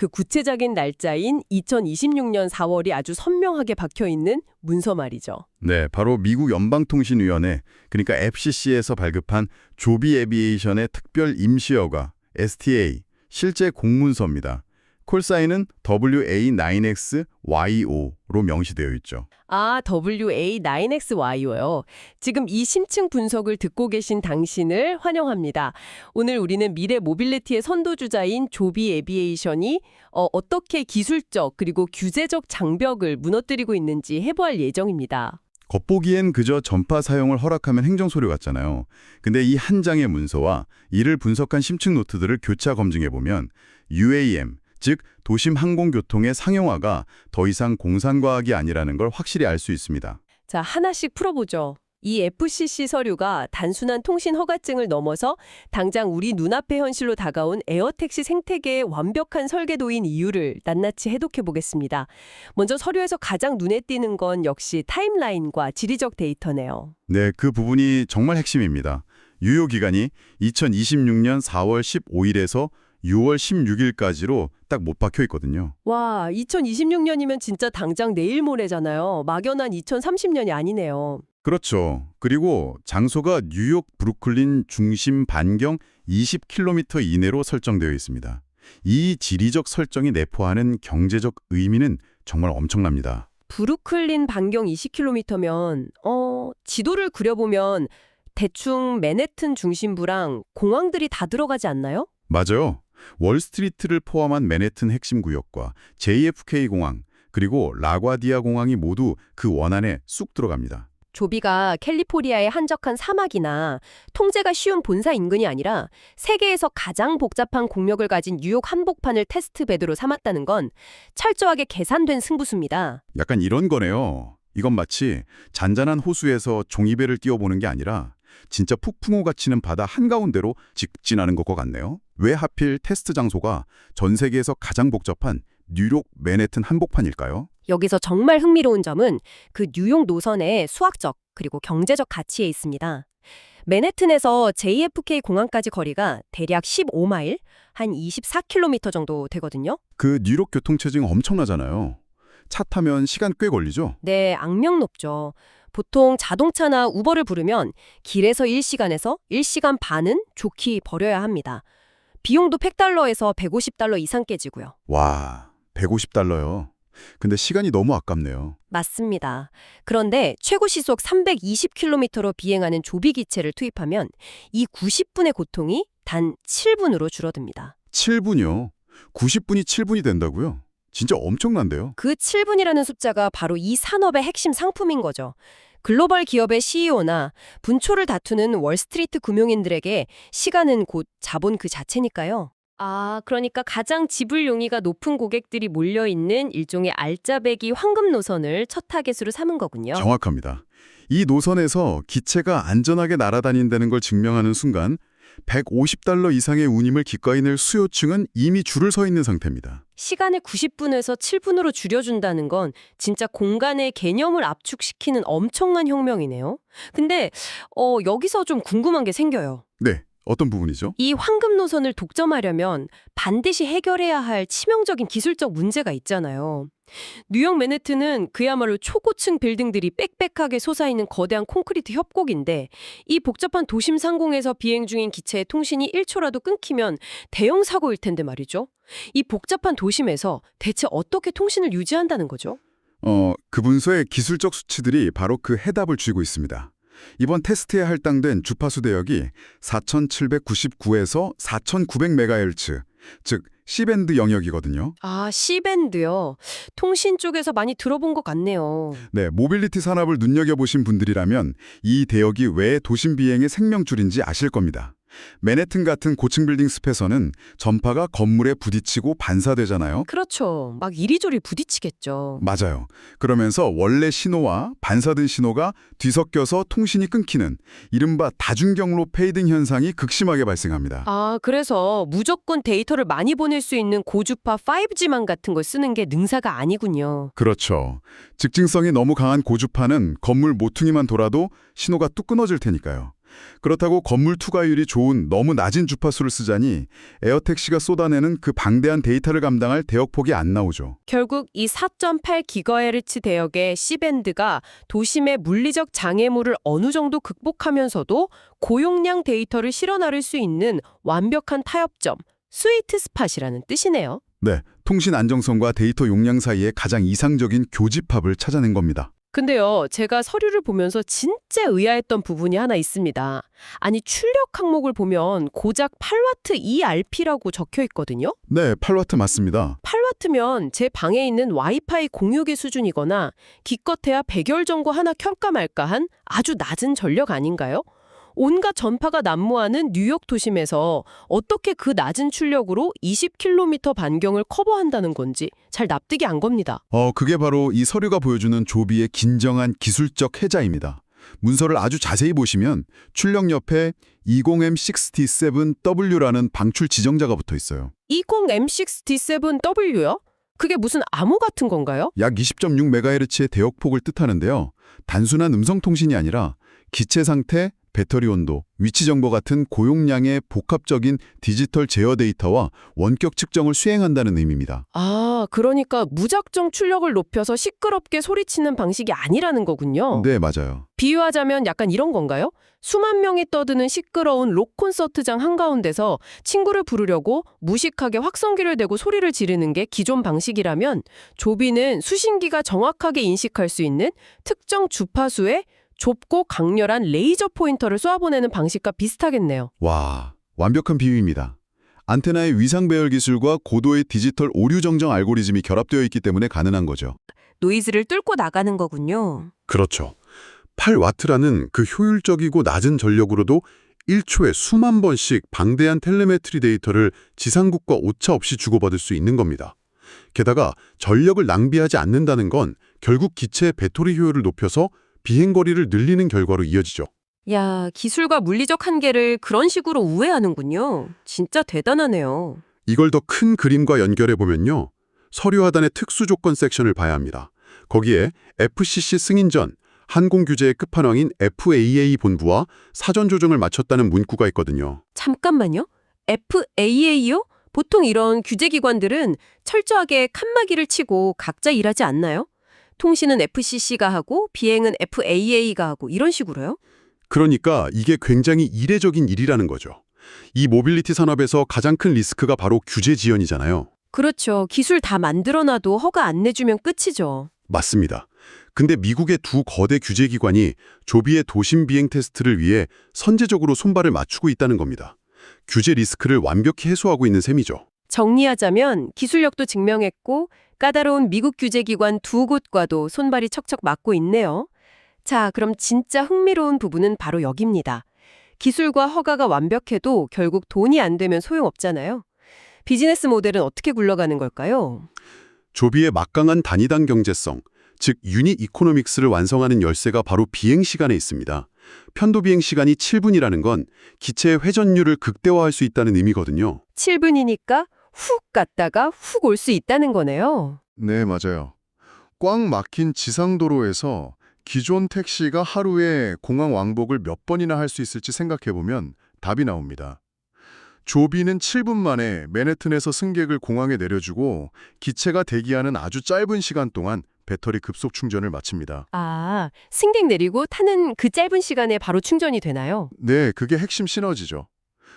그 구체적인 날짜인 2026년 4월이 아주 선명하게 박혀 있는 문서 말이죠. 네, 바로 미국 연방통신위원회, 그러니까 FCC에서 발급한 조비 에비에이션의 특별 임시허가, STA, 실제 공문서입니다. 콜사인은 WA9XYO로 명시되어 있죠. 아, WA9XYO요. 지금 이 심층 분석을 듣고 계신 당신을 환영합니다. 오늘 우리는 미래 모빌리티의 선도주자인 조비 에비에이션이 어떻게 기술적 그리고 규제적 장벽을 무너뜨리고 있는지 해부할 예정입니다. 겉보기엔 그저 전파 사용을 허락하면 행정소료 같잖아요. 근데 이 한 장의 문서와 이를 분석한 심층 노트들을 교차 검증해보면 UAM, 즉 도심 항공교통의 상용화가 더 이상 공상과학이 아니라는 걸 확실히 알 수 있습니다. 자, 하나씩 풀어보죠. 이 FCC 서류가 단순한 통신 허가증을 넘어서 당장 우리 눈앞의 현실로 다가온 에어택시 생태계의 완벽한 설계도인 이유를 낱낱이 해독해 보겠습니다. 먼저 서류에서 가장 눈에 띄는 건 역시 타임라인과 지리적 데이터네요. 네, 그 부분이 정말 핵심입니다. 유효 기간이 2026년 4월 15일에서 6월 16일까지로 딱 못 박혀 있거든요. 와, 2026년이면 진짜 당장 내일 모레잖아요. 막연한 2030년이 아니네요. 그렇죠. 그리고 장소가 뉴욕 브루클린 중심 반경 20km 이내로 설정되어 있습니다. 이 지리적 설정이 내포하는 경제적 의미는 정말 엄청납니다. 브루클린 반경 20km면 지도를 그려보면 대충 맨해튼 중심부랑 공항들이 다 들어가지 않나요? 맞아요. 월스트리트를 포함한 맨해튼 핵심 구역과 JFK 공항, 그리고 라과디아 공항이 모두 그 원안에 쑥 들어갑니다. 조비가 캘리포니아의 한적한 사막이나 통제가 쉬운 본사 인근이 아니라 세계에서 가장 복잡한 공력을 가진 뉴욕 한복판을 테스트 베드로 삼았다는 건 철저하게 계산된 승부수입니다. 약간 이런 거네요. 이건 마치 잔잔한 호수에서 종이배를 띄워보는 게 아니라 진짜 폭풍우가 치는 바다 한가운데로 직진하는 것과 같네요. 왜 하필 테스트 장소가 전 세계에서 가장 복잡한 뉴욕 맨해튼 한복판일까요? 여기서 정말 흥미로운 점은 그 뉴욕 노선의 수학적 그리고 경제적 가치에 있습니다. 맨해튼에서 JFK 공항까지 거리가 대략 15마일, 한 24km 정도 되거든요. 그 뉴욕 교통체증 엄청나잖아요. 차 타면 시간 꽤 걸리죠? 네, 악명 높죠. 보통 자동차나 우버를 부르면 길에서 1시간에서 1시간 반은 좋게 버려야 합니다. 비용도 $100에서 $150 이상 깨지고요. 와, $150요. 근데 시간이 너무 아깝네요. 맞습니다. 그런데 최고 시속 320km로 비행하는 조비 기체를 투입하면 이 90분의 고통이 단 7분으로 줄어듭니다. 7분이요? 90분이 7분이 된다고요? 진짜 엄청난데요? 그 7분이라는 숫자가 바로 이 산업의 핵심 상품인 거죠. 글로벌 기업의 CEO나 분초를 다투는 월스트리트 금융인들에게 시간은 곧 자본 그 자체니까요. 아, 그러니까 가장 지불 용의가 높은 고객들이 몰려있는 일종의 알짜배기 황금 노선을 첫 타겟으로 삼은 거군요. 정확합니다. 이 노선에서 기체가 안전하게 날아다닌다는 걸 증명하는 순간 $150 이상의 운임을 기꺼이 낼 수요층은 이미 줄을 서 있는 상태입니다. 시간을 90분에서 7분으로 줄여준다는 건 진짜 공간의 개념을 압축시키는 엄청난 혁명이네요. 근데 여기서 좀 궁금한 게 생겨요. 네, 어떤 부분이죠? 이 황금 노선을 독점하려면 반드시 해결해야 할 치명적인 기술적 문제가 있잖아요. 뉴욕 맨해튼은 그야말로 초고층 빌딩들이 빽빽하게 솟아있는 거대한 콘크리트 협곡인데 이 복잡한 도심 상공에서 비행 중인 기체의 통신이 1초라도 끊기면 대형 사고일 텐데 말이죠. 이 복잡한 도심에서 대체 어떻게 통신을 유지한다는 거죠? 그 문서의 기술적 수치들이 바로 그 해답을 쥐고 있습니다. 이번 테스트에 할당된 주파수 대역이 4799에서 4900MHz, 즉 C밴드 영역이거든요. 아, C밴드요. 통신 쪽에서 많이 들어본 것 같네요. 네, 모빌리티 산업을 눈여겨보신 분들이라면 이 대역이 왜 도심 비행의 생명줄인지 아실 겁니다. 맨해튼 같은 고층 빌딩 숲에서는 전파가 건물에 부딪히고 반사되잖아요. 그렇죠. 막 이리저리 부딪히겠죠. 맞아요. 그러면서 원래 신호와 반사된 신호가 뒤섞여서 통신이 끊기는 이른바 다중경로 페이딩 현상이 극심하게 발생합니다. 아, 그래서 무조건 데이터를 많이 보낼 수 있는 고주파 5G만 같은 걸 쓰는 게 능사가 아니군요. 그렇죠. 직진성이 너무 강한 고주파는 건물 모퉁이만 돌아도 신호가 뚝 끊어질 테니까요. 그렇다고 건물 투과율이 좋은 너무 낮은 주파수를 쓰자니 에어택시가 쏟아내는 그 방대한 데이터를 감당할 대역폭이 안 나오죠. 결국 이 4.8GHz 대역의 C밴드가 도심의 물리적 장애물을 어느 정도 극복하면서도 고용량 데이터를 실어 나를 수 있는 완벽한 타협점, 스위트 스팟이라는 뜻이네요. 네, 통신 안정성과 데이터 용량 사이에 가장 이상적인 교집합을 찾아낸 겁니다. 근데요, 제가 서류를 보면서 진짜 의아했던 부분이 하나 있습니다. 아니, 출력 항목을 보면 고작 8W ERP라고 적혀 있거든요? 네, 8W 맞습니다. 8W면 제 방에 있는 와이파이 공유기 수준이거나 기껏해야 백열전구 하나 켤까 말까한 아주 낮은 전력 아닌가요? 온갖 전파가 난무하는 뉴욕 도심에서 어떻게 그 낮은 출력으로 20km 반경을 커버한다는 건지 잘 납득이 안 겁니다. 그게 바로 이 서류가 보여주는 조비의 긴정한 기술적 해자입니다. 문서를 아주 자세히 보시면 출력 옆에 20M67W라는 방출 지정자가 붙어 있어요. 20M67W요? 그게 무슨 암호 같은 건가요? 약 20.6MHz의 대역폭을 뜻하는데요. 단순한 음성통신이 아니라 기체 상태, 배터리 온도, 위치 정보 같은 고용량의 복합적인 디지털 제어 데이터와 원격 측정을 수행한다는 의미입니다. 아, 그러니까 무작정 출력을 높여서 시끄럽게 소리치는 방식이 아니라는 거군요. 네, 맞아요. 비유하자면 약간 이런 건가요? 수만 명이 떠드는 시끄러운 록 콘서트장 한가운데서 친구를 부르려고 무식하게 확성기를 대고 소리를 지르는 게 기존 방식이라면 조비는 수신기가 정확하게 인식할 수 있는 특정 주파수에 좁고 강렬한 레이저 포인터를 쏘아보내는 방식과 비슷하겠네요. 와, 완벽한 비유입니다. 안테나의 위상 배열 기술과 고도의 디지털 오류 정정 알고리즘이 결합되어 있기 때문에 가능한 거죠. 노이즈를 뚫고 나가는 거군요. 그렇죠. 8W라는 그 효율적이고 낮은 전력으로도 1초에 수만 번씩 방대한 텔레메트리 데이터를 지상국과 오차 없이 주고받을 수 있는 겁니다. 게다가 전력을 낭비하지 않는다는 건 결국 기체의 배터리 효율을 높여서 비행거리를 늘리는 결과로 이어지죠. 야, 기술과 물리적 한계를 그런 식으로 우회하는군요. 진짜 대단하네요. 이걸 더 큰 그림과 연결해보면요. 서류 하단의 특수조건 섹션을 봐야 합니다. 거기에 FCC 승인 전 항공규제의 끝판왕인 FAA 본부와 사전 조정을 마쳤다는 문구가 있거든요. 잠깐만요. FAA요? 보통 이런 규제기관들은 철저하게 칸막이를 치고 각자 일하지 않나요? 통신은 FCC가 하고 비행은 FAA가 하고 이런 식으로요? 그러니까 이게 굉장히 이례적인 일이라는 거죠. 이 모빌리티 산업에서 가장 큰 리스크가 바로 규제 지연이잖아요. 그렇죠. 기술 다 만들어놔도 허가 안 내주면 끝이죠. 맞습니다. 근데 미국의 두 거대 규제기관이 조비의 도심 비행 테스트를 위해 선제적으로 손발을 맞추고 있다는 겁니다. 규제 리스크를 완벽히 해소하고 있는 셈이죠. 정리하자면 기술력도 증명했고 까다로운 미국 규제기관 두 곳과도 손발이 척척 맞고 있네요. 자, 그럼 진짜 흥미로운 부분은 바로 여기입니다. 기술과 허가가 완벽해도 결국 돈이 안 되면 소용없잖아요. 비즈니스 모델은 어떻게 굴러가는 걸까요? 조비의 막강한 단위당 경제성, 즉 유닛 이코노믹스를 완성하는 열쇠가 바로 비행 시간에 있습니다. 편도 비행 시간이 7분이라는 건 기체의 회전율을 극대화할 수 있다는 의미거든요. 7분이니까 훅 갔다가 훅 올 수 있다는 거네요. 네, 맞아요. 꽉 막힌 지상도로에서 기존 택시가 하루에 공항 왕복을 몇 번이나 할 수 있을지 생각해보면 답이 나옵니다. 조비는 7분 만에 맨해튼에서 승객을 공항에 내려주고 기체가 대기하는 아주 짧은 시간 동안 배터리 급속 충전을 마칩니다. 아, 승객 내리고 타는 그 짧은 시간에 바로 충전이 되나요? 네, 그게 핵심 시너지죠.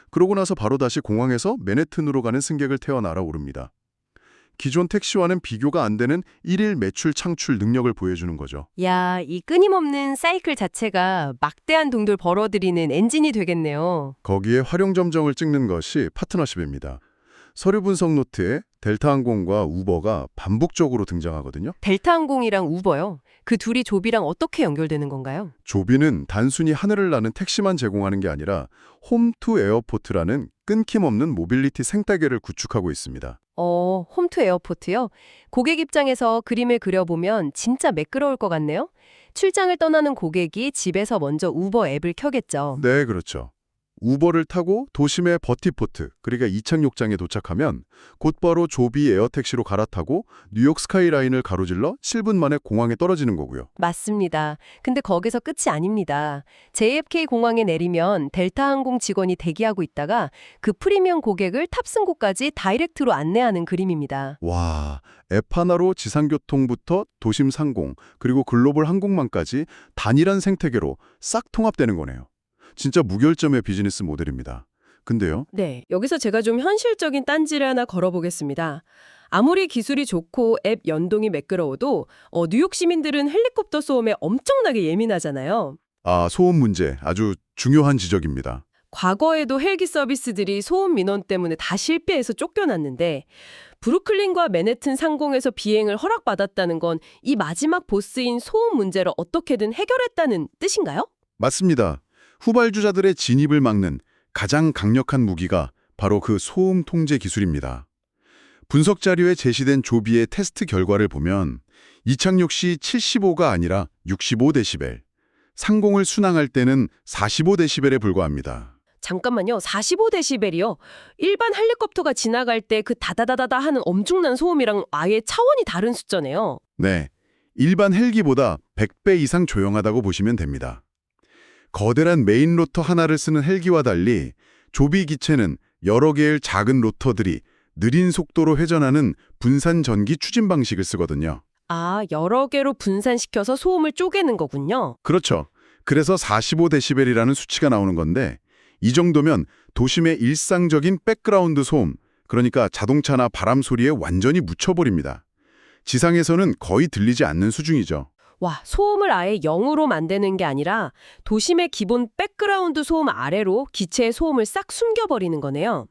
그러고 나서 바로 다시 공항에서 맨해튼으로 가는 승객을 태워 날아오릅니다. 기존 택시와는 비교가 안 되는 일일 매출 창출 능력을 보여주는 거죠. 야, 이 끊임없는 사이클 자체가 막대한 돈을 벌어들이는 엔진이 되겠네요. 거기에 활용 점정을 찍는 것이 파트너십입니다. 서류 분석 노트에 델타항공과 우버가 반복적으로 등장하거든요. 델타항공이랑 우버요. 그 둘이 조비랑 어떻게 연결되는 건가요? 조비는 단순히 하늘을 나는 택시만 제공하는 게 아니라 홈투 에어포트라는 끊김없는 모빌리티 생태계를 구축하고 있습니다. 홈투 에어포트요? 고객 입장에서 그림을 그려보면 진짜 매끄러울 것 같네요. 출장을 떠나는 고객이 집에서 먼저 우버 앱을 켜겠죠. 네, 그렇죠. 우버를 타고 도심의 버티포트, 그러니까 이착륙장에 도착하면 곧바로 조비 에어택시로 갈아타고 뉴욕 스카이라인을 가로질러 7분 만에 공항에 떨어지는 거고요. 맞습니다. 근데 거기서 끝이 아닙니다. JFK 공항에 내리면 델타 항공 직원이 대기하고 있다가 그 프리미엄 고객을 탑승구까지 다이렉트로 안내하는 그림입니다. 와, 앱 하나로 지상교통부터 도심 상공, 그리고 글로벌 항공망까지 단일한 생태계로 싹 통합되는 거네요. 진짜 무결점의 비즈니스 모델입니다. 근데요, 네, 여기서 제가 좀 현실적인 딴지를 하나 걸어보겠습니다. 아무리 기술이 좋고 앱 연동이 매끄러워도 뉴욕 시민들은 헬리콥터 소음에 엄청나게 예민하잖아요. 소음 문제 아주 중요한 지적입니다. 과거에도 헬기 서비스들이 소음 민원 때문에 다 실패해서 쫓겨났는데 브루클린과 맨해튼 상공에서 비행을 허락받았다는 건 이 마지막 보스인 소음 문제를 어떻게든 해결했다는 뜻인가요? 맞습니다. 후발주자들의 진입을 막는 가장 강력한 무기가 바로 그 소음 통제 기술입니다. 분석 자료에 제시된 조비의 테스트 결과를 보면 이착륙 시 75가 아니라 65데시벨, 상공을 순항할 때는 45데시벨에 불과합니다. 잠깐만요. 45데시벨이요? 일반 헬리콥터가 지나갈 때 그 다다다다다 하는 엄청난 소음이랑 아예 차원이 다른 숫자네요. 네, 일반 헬기보다 100배 이상 조용하다고 보시면 됩니다. 거대한 메인 로터 하나를 쓰는 헬기와 달리 조비 기체는 여러 개의 작은 로터들이 느린 속도로 회전하는 분산 전기 추진 방식을 쓰거든요. 여러 개로 분산시켜서 소음을 쪼개는 거군요. 그렇죠. 그래서 45데시벨이라는 수치가 나오는 건데 이 정도면 도심의 일상적인 백그라운드 소음, 그러니까 자동차나 바람 소리에 완전히 묻혀버립니다. 지상에서는 거의 들리지 않는 수준이죠. 와, 소음을 아예 0으로 만드는 게 아니라 도심의 기본 백그라운드 소음 아래로 기체의 소음을 싹 숨겨버리는 거네요.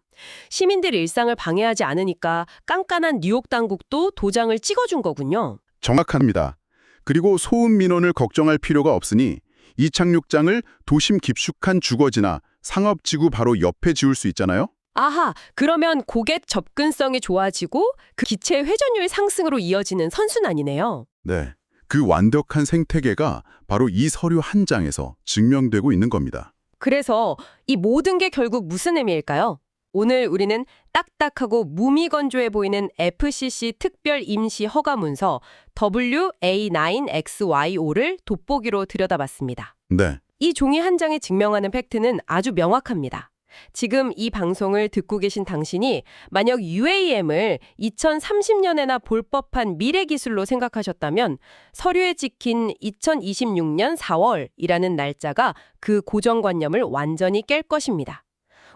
시민들 일상을 방해하지 않으니까 깐깐한 뉴욕 당국도 도장을 찍어준 거군요. 정확합니다. 그리고 소음 민원을 걱정할 필요가 없으니 이착륙장을 도심 깊숙한 주거지나 상업지구 바로 옆에 지을 수 있잖아요. 아하, 그러면 고객 접근성이 좋아지고 그 기체의 회전율 상승으로 이어지는 선순환이네요. 네, 그 완벽한 생태계가 바로 이 서류 한 장에서 증명되고 있는 겁니다. 그래서 이 모든 게 결국 무슨 의미일까요? 오늘 우리는 딱딱하고 무미건조해 보이는 FCC 특별 임시 허가 문서 WA9XYO를 돋보기로 들여다봤습니다. 네, 이 종이 한 장에 증명하는 팩트는 아주 명확합니다. 지금 이 방송을 듣고 계신 당신이 만약 UAM을 2030년에나 볼 법한 미래 기술로 생각하셨다면 서류에 찍힌 2026년 4월이라는 날짜가 그 고정관념을 완전히 깰 것입니다.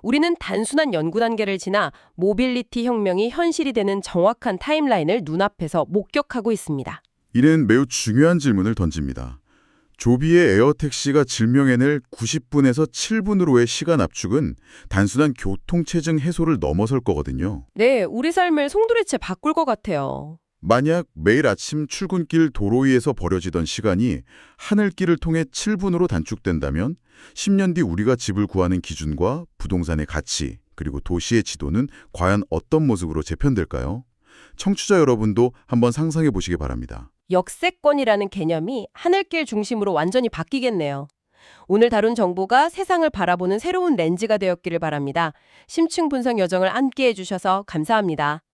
우리는 단순한 연구 단계를 지나 모빌리티 혁명이 현실이 되는 정확한 타임라인을 눈앞에서 목격하고 있습니다. 이는 매우 중요한 질문을 던집니다. 조비의 에어택시가 증명해낼 90분에서 7분으로의 시간 압축은 단순한 교통체증 해소를 넘어설 거거든요. 네, 우리 삶을 송두리째 바꿀 것 같아요. 만약 매일 아침 출근길 도로 위에서 벌어지던 시간이 하늘길을 통해 7분으로 단축된다면 10년 뒤 우리가 집을 구하는 기준과 부동산의 가치, 그리고 도시의 지도는 과연 어떤 모습으로 재편될까요? 청취자 여러분도 한번 상상해 보시기 바랍니다. 역세권이라는 개념이 하늘길 중심으로 완전히 바뀌겠네요. 오늘 다룬 정보가 세상을 바라보는 새로운 렌즈가 되었기를 바랍니다. 심층 분석 여정을 함께해 주셔서 감사합니다.